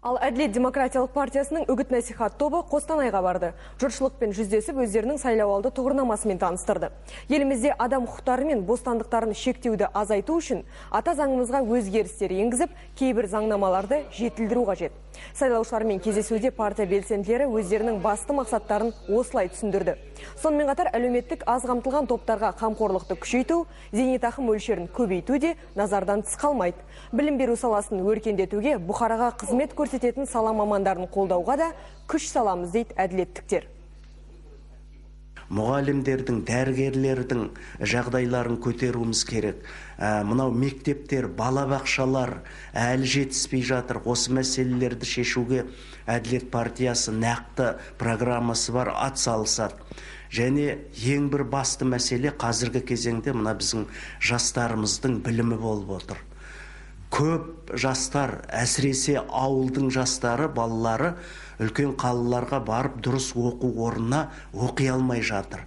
Ал Әділет демократиялық партиясының үгіт-насихат тобы Қостанайға барды. Жұртшылықпен жүздесіп, өздерінің сайлауалды тұғырнамасымен таныстырды. Елімізде адам құқықтары мен бостандықтарын шектеуді азайту үшін ата заңымызға өзгерістер енгізіп, кейбір заңнамаларды жетілдіру қажет. Сайлаушылармен кездесуде партия белсенділері өздерінің басты мақсаттарын осылай түсіндірді. Сонымен қатар әлеуметтік аз қамтылған топтарға қамқорлықты күшейту, зейнетақы мөлшерін көбейту де назардан тыс қалмайды. Білім беру саласын өркендетуге, бұқараға қызмет көрсететін сала мамандарын қолдауға да күш саламыз дейді әділеттіктер. Мұғалімдердің, дәрігерлердің жағдайларын көтеруіміз керек. Мынау мектептер, балабақшалар әлі жетіспей жатыр. Осы мәселелерді шешуге Әділет партиясы нақты программасы бар, ат салысады. Және ең бір басты мәселе қазіргі кезеңде мына біздің жастарымыздың білімі болып отыр. Көп жастар, әсіресе ауылдың жастары, балалары үлкен қалаларға барып дұрыс оқу орнына оқи алмай жатыр.